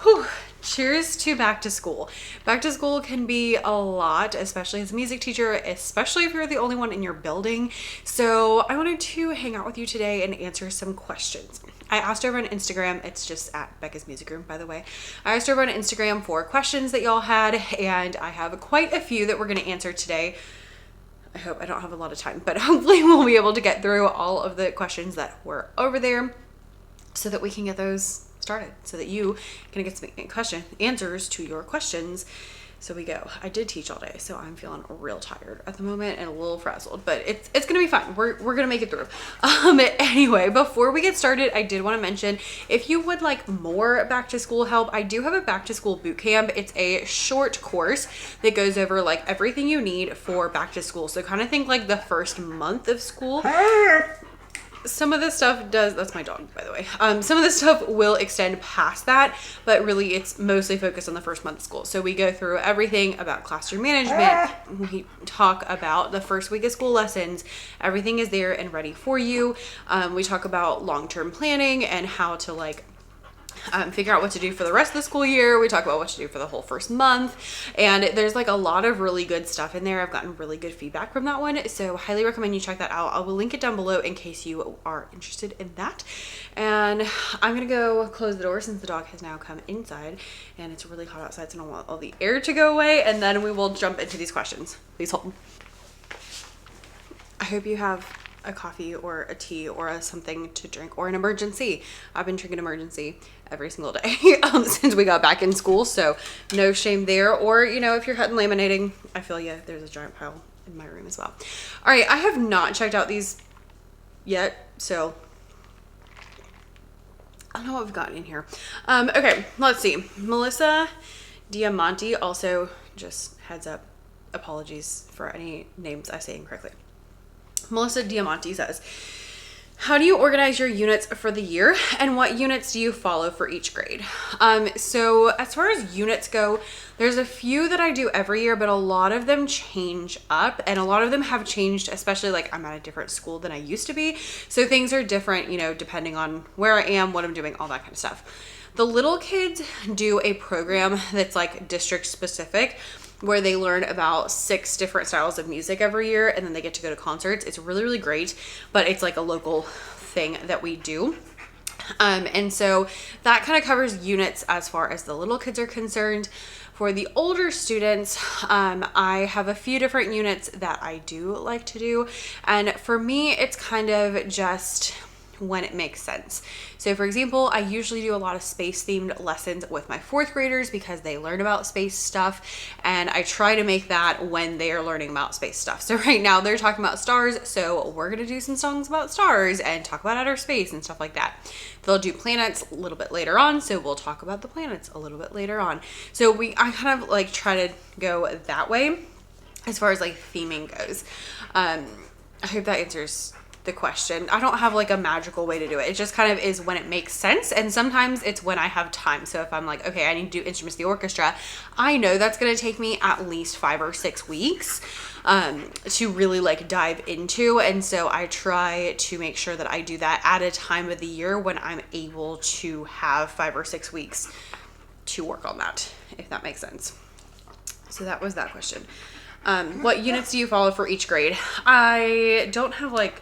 Whew. Cheers to back to school. Back to school can be a lot, especially as a music teacher, especially if you're the only one in your building. So I wanted to hang out with you today and answer some questions. I asked over on Instagram, it's just at Becca's Music Room, by the way. I asked over on Instagram for questions that y'all had, and I have quite a few that we're going to answer today. I hope I don't have a lot of time, but hopefully we'll be able to get through all of the questions that were over there so that we can get those started, so that you can get some answers to your questions. So we go. I did teach all day, so I'm feeling real tired at the moment and a little frazzled, but it's gonna be fine. We're gonna make it through. Anyway, before we get started, I did want to mention, if you would like more back to school help, I do have a back to school boot camp. It's a short course that goes over like everything you need for back to school. So kind of think like the first month of school. Some of this stuff that's my dog, by the way. Some of this stuff will extend past that, but really it's mostly focused on the first month of school. So we go through everything about classroom management. We talk about the first week of school lessons. Everything is there and ready for you. We talk about long-term planning and how to like figure out what to do for the rest of the school year. We talk about what to do for the whole first month, and there's like a lot of really good stuff in there. I've gotten really good feedback from that one, so highly recommend you check that out. I will link it down below in case you are interested in that. And I'm gonna go close the door since the dog has now come inside and it's really hot outside, so I don't want all the air to go away, and then we will jump into these questions. Please hold. I hope you have a coffee or a tea or something to drink, or an emergency. I've been drinking emergency every single day since we got back in school, so no shame there. Or, you know, if you're cutting laminating, I feel you. There's a giant pile in my room as well. All right, I have not checked out these yet, so I don't know what we've got in here. Okay, let's see. Melissa Diamanti, also just heads up, apologies for any names I say incorrectly. Melissa Diamanti says, how do you organize your units for the year, and what units do you follow for each grade? So as far as units go, there's a few that I do every year, but a lot of them change up, and a lot of them have changed, especially like I'm at a different school than I used to be. So things are different, you know, depending on where I am, what I'm doing, all that kind of stuff. The little kids do a program that's like district specific, where they learn about 6 different styles of music every year, and then they get to go to concerts. It's really, really great, but it's like a local thing that we do. And so that kind of covers units as far as the little kids are concerned. For the older students, I have a few different units that I do like to do. And for me, it's kind of just when it makes sense. So for example, I usually do a lot of space themed lessons with my 4th graders because they learn about space stuff, and I try to make that when they are learning about space stuff. So right now they're talking about stars, so we're gonna do some songs about stars and talk about outer space and stuff like that. They'll do planets a little bit later on, so we'll talk about the planets a little bit later on. So I kind of like try to go that way as far as like theming goes. I hope that answers the question. I don't have like a magical way to do it. It just kind of is when it makes sense, and sometimes it's when I have time. So if I'm like, okay, I need to do instruments, the orchestra, I know that's going to take me at least 5 or 6 weeks to really like dive into, and so I try to make sure that I do that at a time of the year when I'm able to have 5 or 6 weeks to work on that, if that makes sense. So that was that question. What units do you follow for each grade? I don't have like,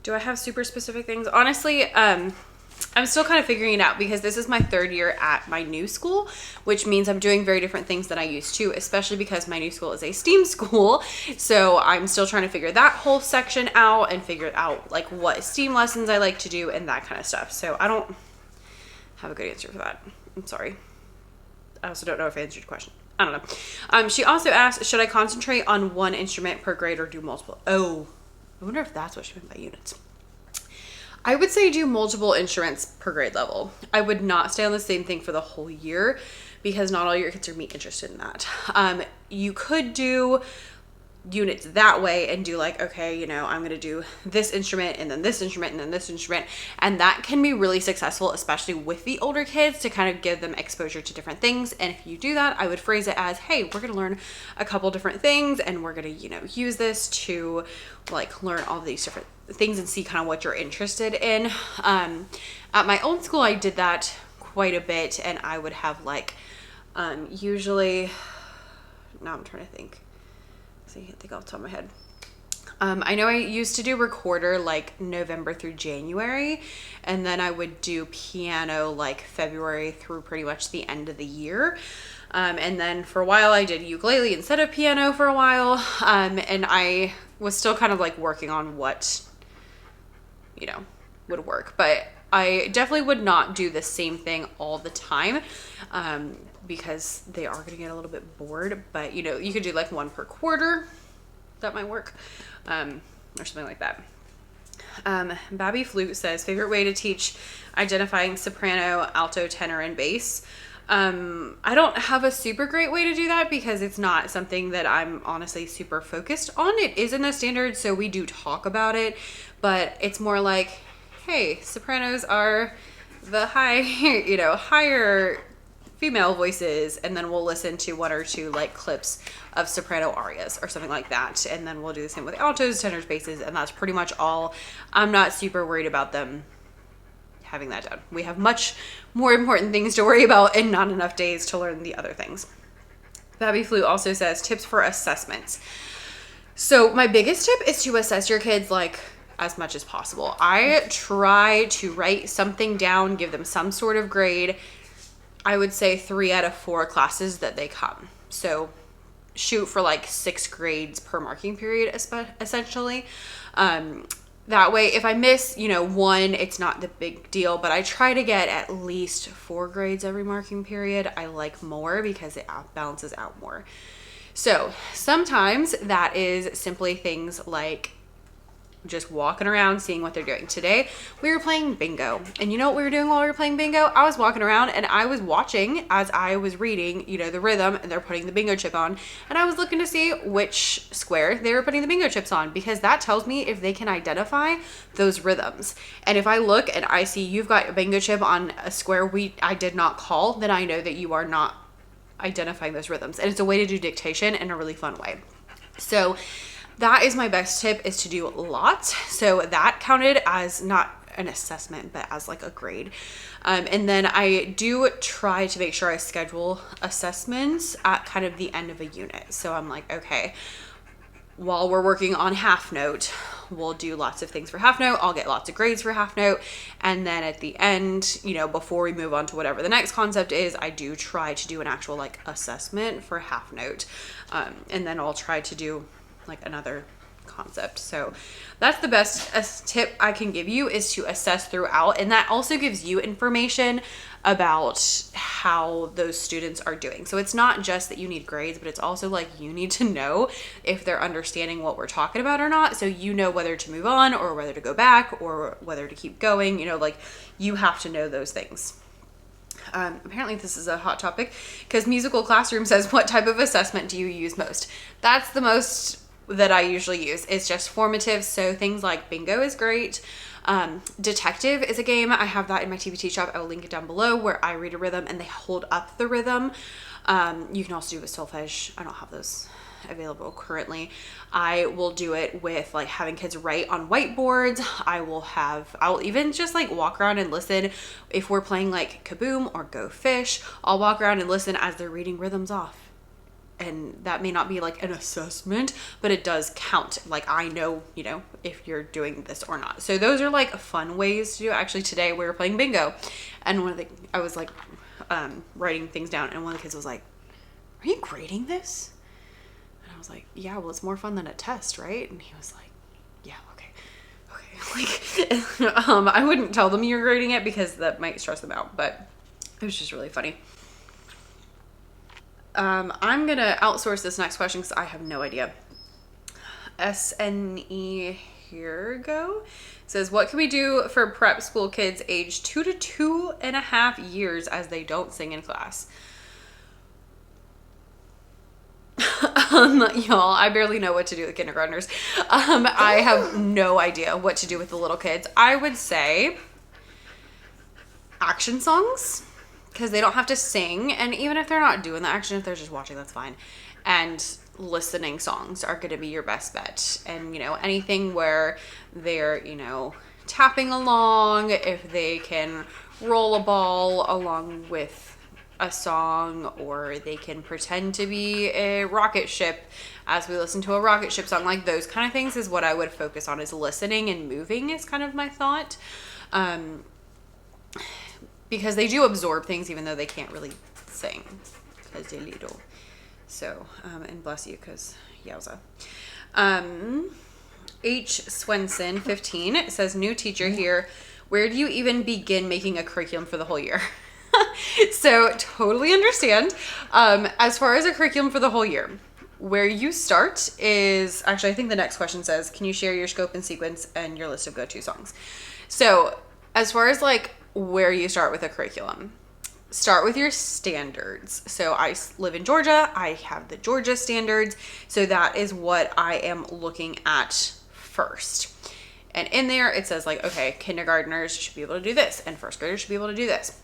do I have super specific things? Honestly, I'm still kind of figuring it out because this is my 3rd year at my new school, which means I'm doing very different things than I used to, especially because my new school is a STEAM school. So I'm still trying to figure that whole section out and figure out like what STEAM lessons I like to do and that kind of stuff. So I don't have a good answer for that. I'm sorry. I also don't know if I answered your question. I don't know. She also asked, should I concentrate on one instrument per grade or do multiple? Oh, I wonder if that's what she meant by units. I would say do multiple instruments per grade level. I would not stay on the same thing for the whole year because not all your kids are interested in that. You could do units that way and do like, okay, you know, I'm going to do this instrument and then this instrument and then this instrument. And that can be really successful, especially with the older kids, to kind of give them exposure to different things. And if you do that, I would phrase it as, hey, we're going to learn a couple different things and we're going to, you know, use this to like learn all these different things and see kind of what you're interested in. At my old school, I did that quite a bit, and I would have like, usually, now I'm trying to think. See, I can't think off the top of my head. I know I used to do recorder like November through January, and then I would do piano like February through pretty much the end of the year. And then for a while I did ukulele instead of piano for a while. And I was still kind of like working on what, you know, would work. But I definitely would not do the same thing all the time, because they are going to get a little bit bored. But, you know, you could do like one per quarter. That might work. Or something like that. Babby Flute says, favorite way to teach identifying soprano, alto, tenor, and bass. I don't have a super great way to do that because it's not something that I'm honestly super focused on. It is in the standard, so we do talk about it, but it's more like, hey, sopranos are the higher female voices, and then we'll listen to one or two like clips of soprano arias or something like that, and then we'll do the same with altos, tenors, basses, and that's pretty much all. I'm not super worried about them having that done. We have much more important things to worry about and not enough days to learn the other things. Babby Flute also says tips for assessments. So my biggest tip is to assess your kids like as much as possible. I try to write something down, give them some sort of grade. I would say 3 out of 4 classes that they come. So shoot for like 6 grades per marking period, essentially. That way, if I miss, 1, it's not the big deal, but I try to get at least 4 grades every marking period. I like more because it balances out more. So sometimes that is simply things like just walking around, seeing what they're doing. Today, we were playing bingo. And you know what we were doing while we were playing bingo? I was walking around and I was watching as I was reading, the rhythm, and they're putting the bingo chip on. And I was looking to see which square they were putting the bingo chips on, because that tells me if they can identify those rhythms. And if I look and I see you've got a bingo chip on a square I did not call, then I know that you are not identifying those rhythms. And it's a way to do dictation in a really fun way. So that is my best tip, is to do lots. So that counted as not an assessment, but as like a grade. And then I do try to make sure I schedule assessments at kind of the end of a unit. So I'm like, okay, while we're working on half note, we'll do lots of things for half note. I'll get lots of grades for half note. And then at the end, before we move on to whatever the next concept is, I do try to do an actual like assessment for half note. And then I'll try to do like another concept. So that's the best tip I can give you, is to assess throughout. And that also gives you information about how those students are doing. So it's not just that you need grades, but it's also like you need to know if they're understanding what we're talking about or not. So you know whether to move on or whether to go back or whether to keep going, like you have to know those things. Apparently this is a hot topic because Musical Classroom says, what type of assessment do you use most? That's the most that I usually use. It's just formative. So things like bingo is great. Detective is a game. I have that in my TBT shop. I will link it down below, where I read a rhythm and they hold up the rhythm. You can also do with solfege. I don't have those available currently. I will do it with like having kids write on whiteboards. I will even just like walk around and listen. If we're playing like Kaboom or Go Fish, I'll walk around and listen as they're reading rhythms off. And that may not be like an assessment, but it does count. Like I know, if you're doing this or not. So those are like fun ways to do it. Actually, today we were playing bingo, and I was like writing things down, and one of the kids was like, "Are you grading this?" And I was like, "Yeah, well, it's more fun than a test, right?" And he was like, "Yeah, okay." Like, I wouldn't tell them you're grading it because that might stress them out, but it was just really funny. I'm gonna outsource this next question because I have no idea. SNE here go says, what can we do for prep school kids aged 2 to 2.5 years as they don't sing in class? Y'all, I barely know what to do with kindergartners. I have no idea what to do with the little kids. I would say action songs, because they don't have to sing. And even if they're not doing the action, if they're just watching, that's fine. And listening songs are going to be your best bet. And, anything where they're, tapping along, if they can roll a ball along with a song, or they can pretend to be a rocket ship as we listen to a rocket ship song. Like those kind of things is what I would focus on, is listening and moving is kind of my thought. Because they do absorb things even though they can't really sing because they're little. So, and bless you, because yowza. H. Swenson, 15, it says, new teacher here. Where do you even begin making a curriculum for the whole year? So totally understand. As far as a curriculum for the whole year, where you start is, actually, I think the next question says, can you share your scope and sequence and your list of go-to songs? So as far as like where you start with a curriculum, start with your standards. So I live in Georgia. I have the Georgia standards. So that is what I am looking at first. And in there it says like, okay, kindergartners should be able to do this and first graders should be able to do this.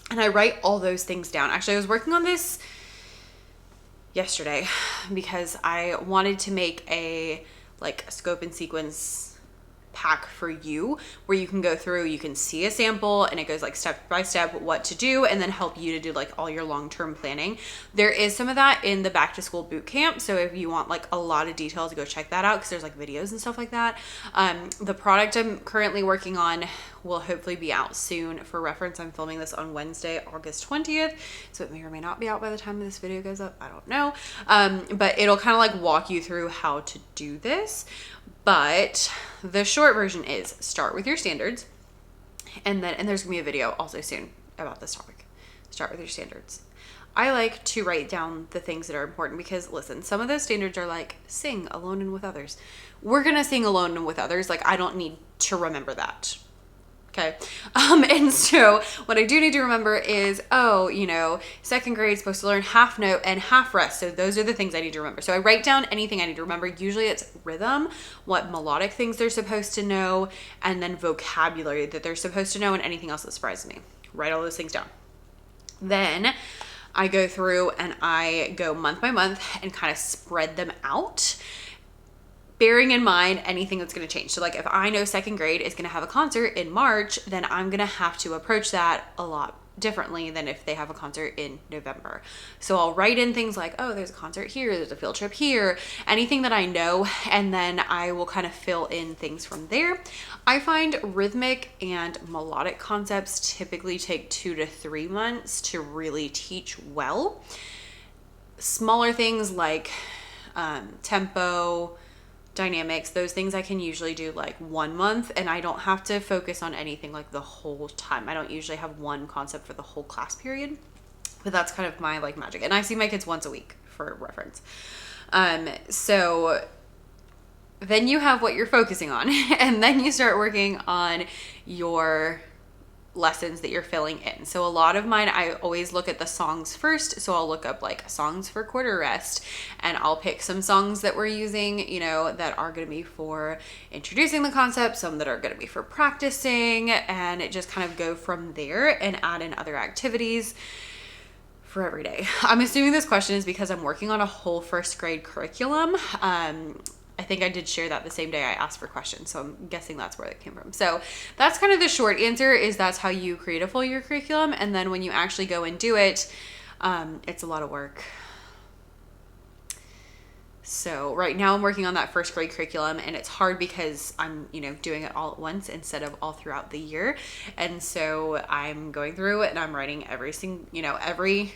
And I write all those things down. Actually, I was working on this yesterday because I wanted to make a scope and sequence pack for you where you can go through, you can see a sample and it goes like step by step what to do and then help you to do like all your long-term planning. There is some of that in the back to school boot camp. So if you want like a lot of details, go check that out because there's like videos and stuff like that. The product I'm currently working on will hopefully be out soon. For reference, I'm filming this on Wednesday, August 20th. So it may or may not be out by the time this video goes up. I don't know. But it'll kind of like walk you through how to do this. But the short version is start with your standards, and there's gonna be a video also soon about this topic. Start with your standards. I like to write down the things that are important because listen, some of those standards are like sing alone and with others. We're gonna sing alone and with others. Like I don't need to remember that. Okay. And so what I do need to remember is, second grade is supposed to learn half note and half rest. So those are the things I need to remember. So I write down anything I need to remember. Usually it's rhythm, what melodic things they're supposed to know, and then vocabulary that they're supposed to know, and anything else that surprises me. Write all those things down. Then I go through and I go month by month and kind of spread them out, bearing in mind anything that's going to change. So like if I know second grade is going to have a concert in March, then I'm going to have to approach that a lot differently than if they have a concert in November. So I'll write in things like, oh, there's a concert here, there's a field trip here, anything that I know, and then I will kind of fill in things from there. I find rhythmic and melodic concepts typically take 2 to 3 months to really teach well. Smaller things like tempo, dynamics, those things I can usually do like 1 month, and I don't have to focus on anything like the whole time. I don't usually have one concept for the whole class period, but that's kind of my like magic. And I see my kids once a week for reference. So then you have what you're focusing on, and then you start working on your lessons that you're filling in. So a lot of mine, I always look at the songs first. So I'll look up like songs for quarter rest, and I'll pick some songs that we're using, that are going to be for introducing the concept, some that are going to be for practicing, and it just kind of go from there and add in other activities for every day. I'm assuming this question is because I'm working on a whole first grade curriculum. I think I did share that the same day I asked for questions, so I'm guessing that's where it came from. So that's kind of the short answer, is that's how you create a full year curriculum. And then when you actually go and do it, it's a lot of work. So right now I'm working on that first grade curriculum, and it's hard because I'm, doing it all at once instead of all throughout the year. And so I'm going through it and I'm writing every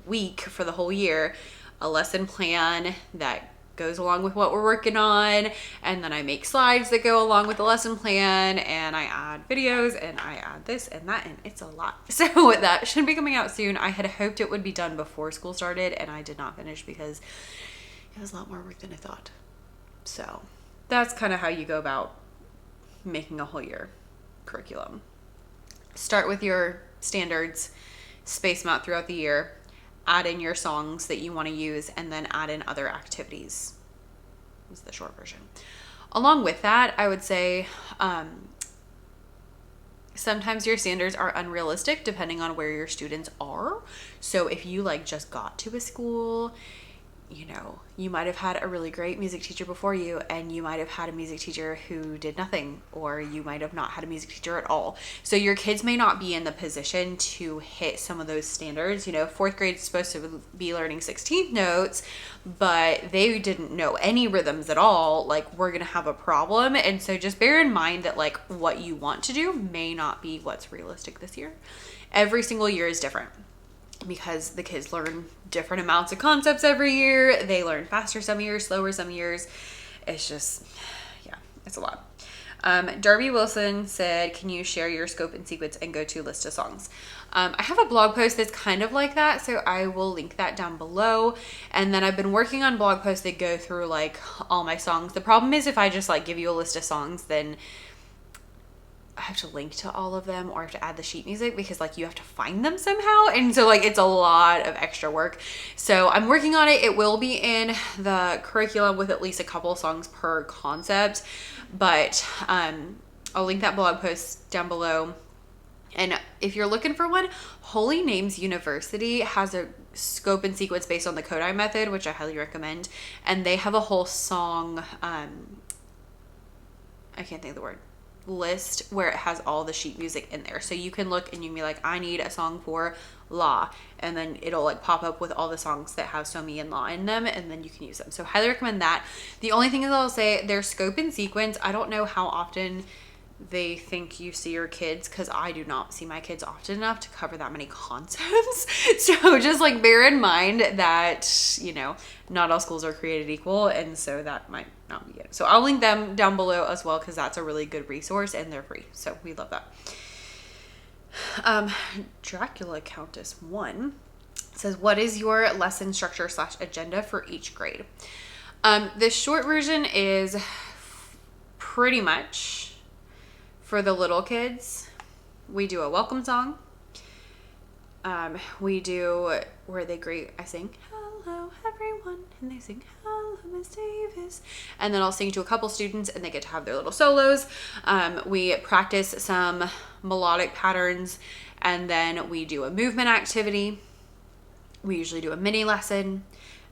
week for the whole year, a lesson plan that goes along with what we're working on, and then I make slides that go along with the lesson plan, and I add videos, and I add this and that, and it's a lot. So that should be coming out soon. I had hoped it would be done before school started, and I did not finish because it was a lot more work than I thought. So that's kind of how you go about making a whole year curriculum. Start with your standards, space them out throughout the year, add in your songs that you want to use, and then add in other activities is the short version. Along with that, I would say sometimes your standards are unrealistic depending on where your students are. So if you just got to a school, you know, you might have had a really great music teacher before you, and you might have had a music teacher who did nothing, or you might have not had a music teacher at all. So your kids may not be in the position to hit some of those standards. You know, fourth grade is supposed to be learning 16th notes, but they didn't know any rhythms at all. Like, we're going to have a problem. And so just bear in mind that like what you want to do may not be what's realistic this year. Every single year is different, because the kids learn different amounts of concepts every year. They learn faster some years, slower some years. It's just, yeah, it's a lot. Darby Wilson said, can you share your scope and sequence and go-to list of songs? I have a blog post that's kind of like that, so I will link that down below. And then I've been working on blog posts that go through like all my songs. The problem is if I just like give you a list of songs, then I have to link to all of them, or I have to add the sheet music, because like you have to find them somehow. And so like it's a lot of extra work. So I'm working on it. It will be in the curriculum with at least a couple songs per concept, but I'll link that blog post down below. And if you're looking for one, Holy Names University has a scope and sequence based on the Kodai method, which I highly recommend. And they have a whole song, I can't think of the word, list where it has all the sheet music in there. So you can look and you can be like, I need a song for La, and then it'll like pop up with all the songs that have So Me and La in them, and then you can use them. So highly recommend that. The only thing is, I'll say their scope and sequence, I don't know how often they think you see your kids, because I do not see my kids often enough to cover that many concepts. So just like bear in mind that, you know, not all schools are created equal, and so that might not be it. So I'll link them down below as well, because that's a really good resource and they're free, so we love that. Dracula Countess 1 says, what is your lesson structure / agenda for each grade? The short version is pretty much, for the little kids, we do a welcome song. We do where they greet, I sing, hello everyone, and they sing, hello Miss Davis. And then I'll sing to a couple students and they get to have their little solos. We practice some melodic patterns, and then we do a movement activity. We usually do a mini lesson,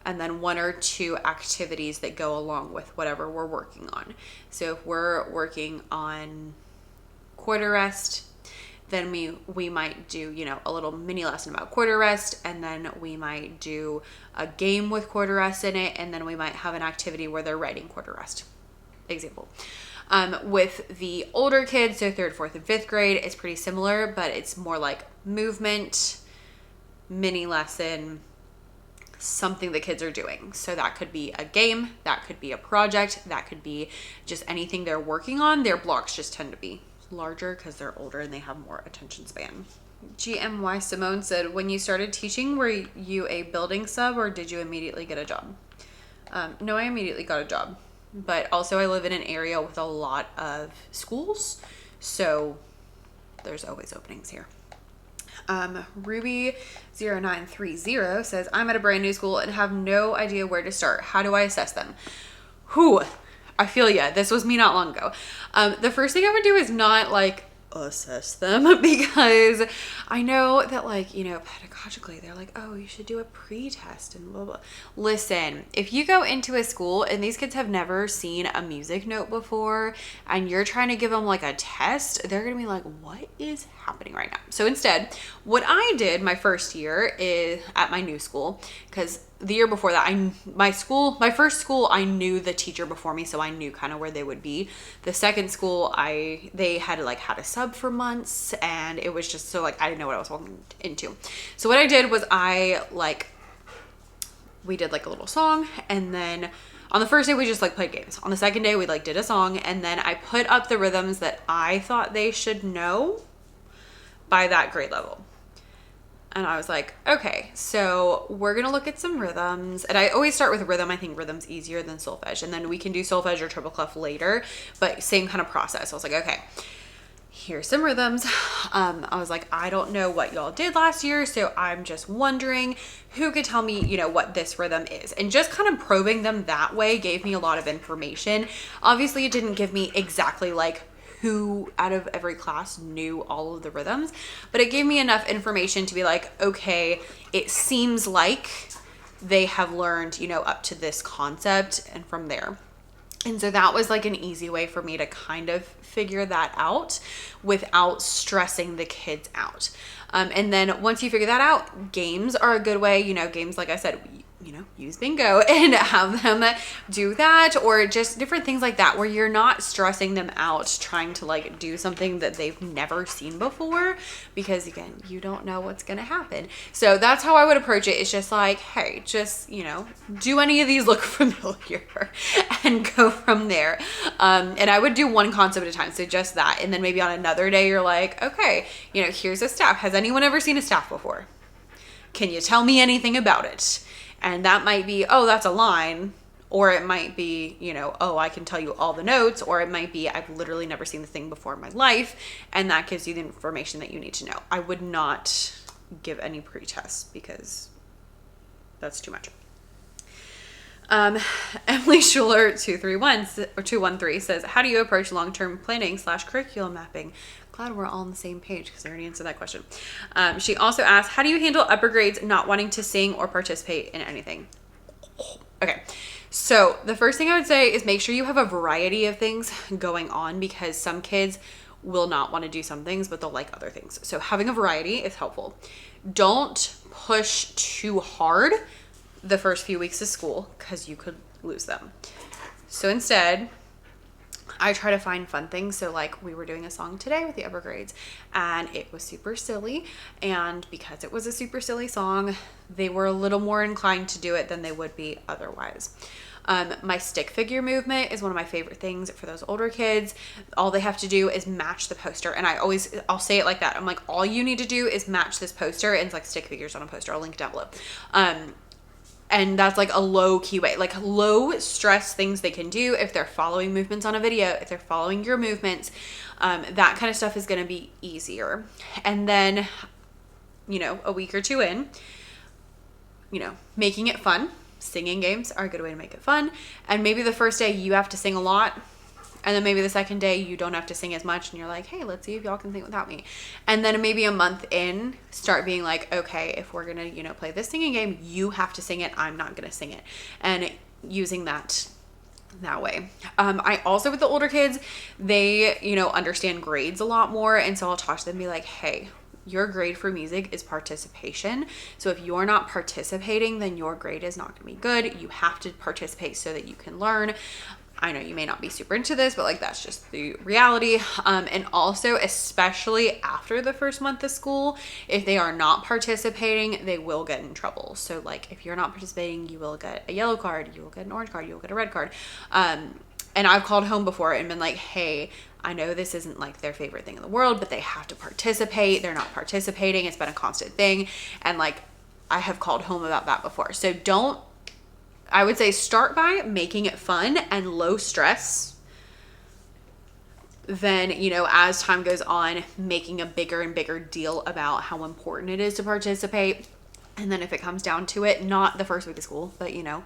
and then 1 or 2 activities that go along with whatever we're working on. So if we're working on quarter rest, then we might do, you know, a little mini lesson about quarter rest, and then we might do a game with quarter rest in it, and then we might have an activity where they're writing quarter rest. Example. With the older kids, so 3rd, 4th, and 5th grade, it's pretty similar, but it's more like movement, mini lesson, something the kids are doing. So that could be a game, that could be a project, that could be just anything they're working on. Their blocks just tend to be larger because they're older and they have more attention span. GMY Simone said, when you started teaching, were you a building sub or did you immediately get a job? No, I immediately got a job, but also I live in an area with a lot of schools, so there's always openings here. Ruby0930 says, I'm at a brand new school and have no idea where to start. How do I assess them? I feel ya. This was me not long ago. The first thing I would do is not like assess them, because I know that, like, you know, pedagogically they're like, oh, you should do a pre-test and blah blah. Listen, if you go into a school and these kids have never seen a music note before and you're trying to give them like a test, they're gonna be like, what is happening right now? So instead, what I did my first year is at my new school, because the year before that, my first school, I knew the teacher before me, so I knew kind of where they would be. The second school, they had a sub for months, and it was just so like I didn't know what I was walking into. So what I did was we did like a little song, and then on the first day we just like played games. On the second day we like did a song, and then I put up the rhythms that I thought they should know by that grade level. And I was like, okay, so we're going to look at some rhythms. And I always start with rhythm. I think rhythm's easier than solfege. And then we can do solfege or triple clef later, but same kind of process. I was like, okay, here's some rhythms. I was like, I don't know what y'all did last year, so I'm just wondering who could tell me, you know, what this rhythm is. And just kind of probing them that way gave me a lot of information. Obviously, it didn't give me exactly like who out of every class knew all of the rhythms, but it gave me enough information to be like, okay, it seems like they have learned, you know, up to this concept and from there. And so that was like an easy way for me to kind of figure that out without stressing the kids out. And then once you figure that out, games are a good way, you know, games, like I said, you know, use bingo and have them do that, or just different things like that where you're not stressing them out trying to like do something that they've never seen before, because again, you don't know what's going to happen. So that's how I would approach it. It's just like, hey, just, you know, do any of these look familiar and go from there. And I would do one concept at a time. So just that. And then maybe on another day, you're like, okay, you know, here's a staff. Has anyone ever seen a staff before? Can you tell me anything about it? And that might be, oh, that's a line. Or it might be, you know, oh, I can tell you all the notes. Or it might be, I've literally never seen the thing before in my life. And that gives you the information that you need to know. I would not give any pre-tests because that's too much. Emily Schuler 213 says, how do you approach long-term planning / curriculum mapping? Glad we're all on the same page because I already answered that question. She also asked, how do you handle upper grades not wanting to sing or participate in anything? Okay, so the first thing I would say is make sure you have a variety of things going on, because some kids will not want to do some things, but they'll like other things. So having a variety is helpful. Don't push too hard the first few weeks of school because you could lose them. So instead, I try to find fun things. So like we were doing a song today with the upper grades and it was super silly. And because it was a super silly song, they were a little more inclined to do it than they would be otherwise. My stick figure movement is one of my favorite things for those older kids. All they have to do is match the poster. And I'll say it like that. I'm like, all you need to do is match this poster, and it's like stick figures on a poster. I'll link it down below. And that's like a low key way, like low stress things they can do if they're following movements on a video, if they're following your movements, that kind of stuff is going to be easier. And then, you know, a week or two in, you know, making it fun. Singing games are a good way to make it fun. And maybe the first day you have to sing a lot. And then maybe the second day you don't have to sing as much and you're like, hey, let's see if y'all can sing without me. And then maybe a month in, start being like, okay, if we're going to, you know, play this singing game, you have to sing it. I'm not going to sing it. And using that way. I also, with the older kids, they, you know, understand grades a lot more. And so I'll talk to them and be like, hey, your grade for music is participation. So if you're not participating, then your grade is not going to be good. You have to participate so that you can learn. I know you may not be super into this, but like that's just the reality. And also, especially after the first month of school, if they are not participating, they will get in trouble. So like if you're not participating, you will get a yellow card, you will get an orange card, you will get a red card. And I've called home before and been like, hey, I know this isn't like their favorite thing in the world, but they have to participate. They're not participating. It's been a constant thing. And like I have called home about that before. So I would say start by making it fun and low stress. Then, you know, as time goes on, making a bigger and bigger deal about how important it is to participate. And then if it comes down to it, not the first week of school, but, you know,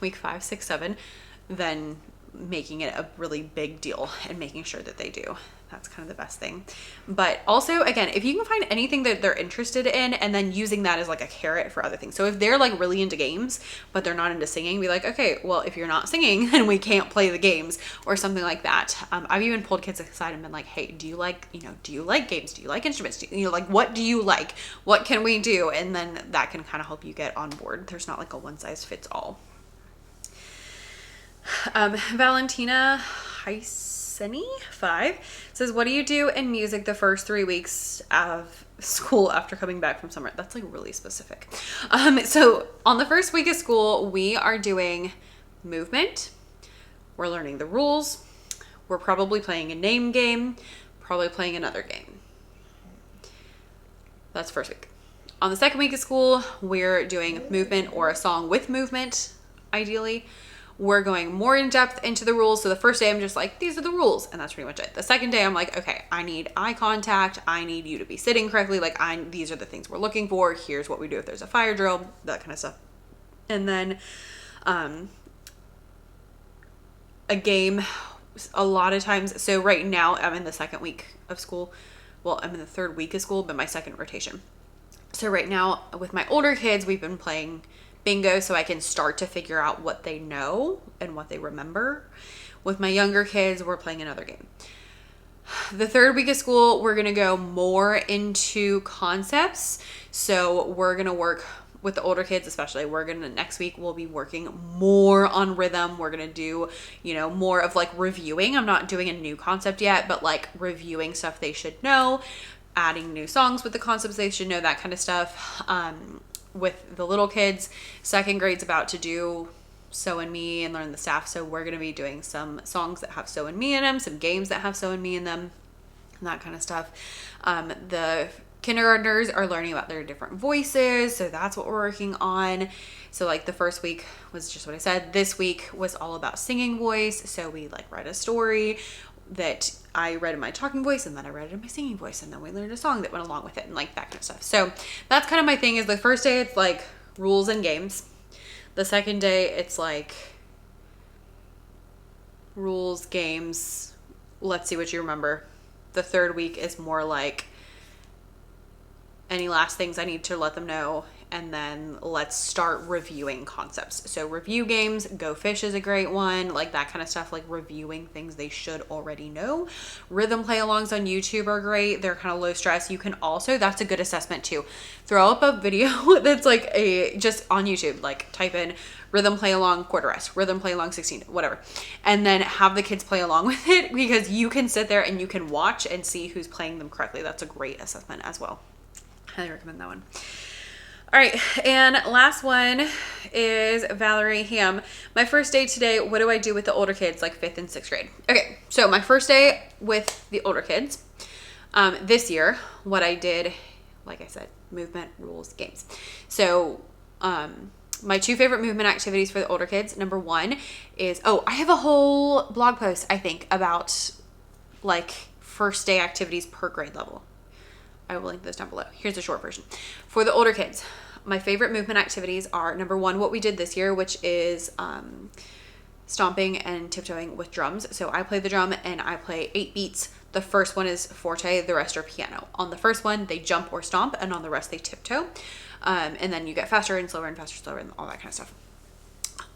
week 5, 6, 7, then making it a really big deal and making sure that they do. That's kind of the best thing. But also, again, if you can find anything that they're interested in and then using that as like a carrot for other things. So if they're like really into games, but they're not into singing, be like, okay, well, if you're not singing, then we can't play the games or something like that. I've even pulled kids aside and been like, hey, do you like games? Do you like instruments? Like, what do you like? What can we do? And then that can kind of help you get on board. There's not like a one size fits all. Valentina Heiseni 5 says, what do you do in music the first 3 weeks of school after coming back from summer? That's like really specific. So on the first week of school, we are doing movement. We're learning the rules. We're probably playing a name game, probably playing another game. That's first week. On the second week of school, we're doing movement or a song with movement, ideally. We're going more in depth into the rules. So the first day I'm just like, these are the rules. And that's pretty much it. The second day I'm like, okay, I need eye contact. I need you to be sitting correctly. Like these are the things we're looking for. Here's what we do if there's a fire drill, that kind of stuff. And then a game a lot of times. So right now I'm in the second week of school. Well, I'm in the third week of school, but my second rotation. So right now with my older kids, we've been playing bingo so I can start to figure out what they know and what they remember. With my younger kids, we're playing another game. The third week of school, we're going to go more into concepts. So we're going to work with the older kids, especially. Next week, we'll be working more on rhythm. We're going to do, more of like reviewing. I'm not doing a new concept yet, but like reviewing stuff they should know, adding new songs with the concepts they should know, that kind of stuff. With the little kids, second grade's about to do So and Me and learn the staff. So we're going to be doing some songs that have So and Me in them, some games that have So and Me in them, and that kind of stuff. The kindergartners are learning about their different voices. So that's what we're working on. So like the first week was just what I said. This week was all about singing voice. So we like read a story that I read in my talking voice, and then I read it in my singing voice, and then we learned a song that went along with it, and like that kind of stuff. So that's kind of my thing. Is the first day it's like rules and games. The second day, it's like rules, games, let's see what you remember. The third week is more like any last things I need to let them know, and then let's start reviewing concepts. So review games, Go Fish is a great one, like that kind of stuff, like reviewing things they should already know. Rhythm play-alongs on YouTube are great. They're kind of low stress. You can also, that's a good assessment too, throw up a video that's like just on YouTube, like type in rhythm play along quarter rest, rhythm play along 16, whatever, and then have the kids play along with it, because you can sit there and you can watch and see who's playing them correctly. That's a great assessment as well. Highly recommend that one. All right, and last one is Valerie Ham. My first day today, what do I do with the older kids, like 5th and 6th grade? Okay, so my first day with the older kids, this year, what I did, like I said, movement, rules, games. So my two favorite movement activities for the older kids, number one is, I have a whole blog post, I think, about like first day activities per grade level. I will link those down below. Here's a short version. For the older kids, my favorite movement activities are, number one, what we did this year, which is stomping and tiptoeing with drums. So I play the drum and I play 8 beats. The first one is forte, the rest are piano. On the first one, they jump or stomp, and on the rest, they tiptoe. And then you get faster and slower and faster, slower, and all that kind of stuff.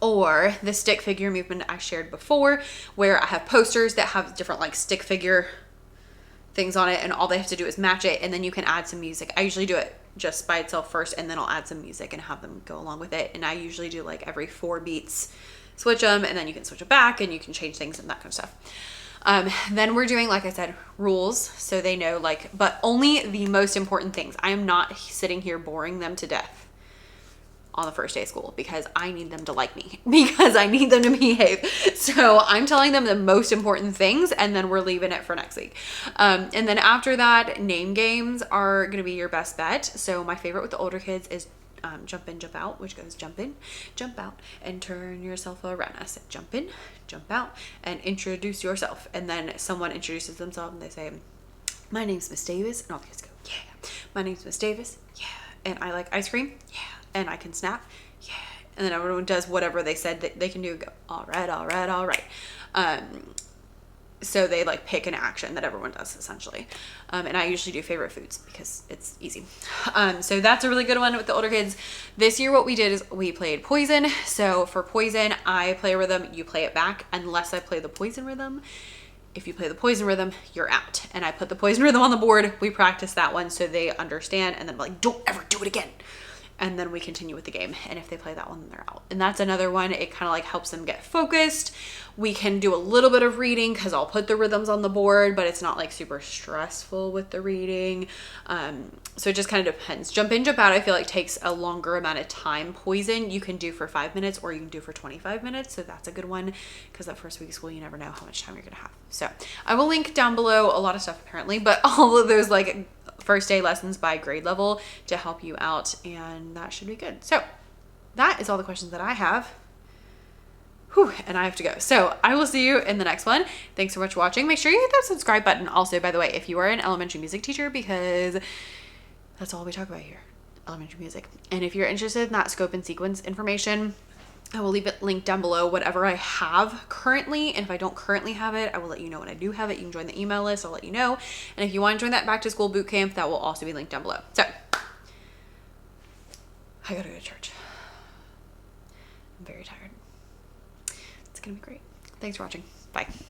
Or the stick figure movement I shared before, where I have posters that have different like stick figure things on it, and all they have to do is match it, and then you can add some music. I usually do it just by itself first, and then I'll add some music and have them go along with it. And I usually do like every 4 beats, switch them, and then you can switch it back, and you can change things and that kind of stuff. Then we're doing, like I said, rules, so they know, like, but only the most important things. I am not sitting here boring them to death on the first day of school, because I need them to like me, because I need them to behave. So I'm telling them the most important things, and then we're leaving it for next week. And then after that, name games are going to be your best bet. So my favorite with the older kids is jump in, jump out, which goes jump in, jump out, and turn yourself around. I said jump in, jump out, and introduce yourself. And then someone introduces themselves and they say, my name's Miss Davis. And all the kids go, yeah. My name's Miss Davis. Yeah. And I like ice cream. Yeah. And I can snap. Yeah. And then everyone does whatever they said that they can do. Go, all right, all right, all right. So they like pick an action that everyone does essentially. And I usually do favorite foods because it's easy. So that's a really good one with the older kids. This year what we did is we played Poison. So for Poison, I play a rhythm, you play it back, unless I play the Poison rhythm. If you play the Poison rhythm, you're out. And I put the Poison rhythm on the board. We practice that one so they understand, and then like, don't ever do it again. And then we continue with the game. And if they play that one, then they're out. And that's another one. It kind of like helps them get focused. We can do a little bit of reading because I'll put the rhythms on the board, but it's not like super stressful with the reading. So it just kind of depends. Jump in, jump out, I feel like takes a longer amount of time. Poison you can do for 5 minutes, or you can do for 25 minutes. So that's a good one, because that first week of school, you never know how much time you're going to have. So I will link down below a lot of stuff apparently, but all of those like first day lessons by grade level to help you out, and that should be good. So that is all the questions that I have. Whew, and I have to go. So I will see you in the next one. Thanks so much for watching. Make sure you hit that subscribe button also, by the way, if you are an elementary music teacher, because that's all we talk about here, elementary music. And if you're interested in that scope and sequence information, I will leave it linked down below, whatever I have currently. And if I don't currently have it, I will let you know when I do have it. You can join the email list. I'll let you know. And if you want to join that back to school boot camp, that will also be linked down below. So I gotta go to church. I'm very tired. It's gonna be great. Thanks for watching. Bye.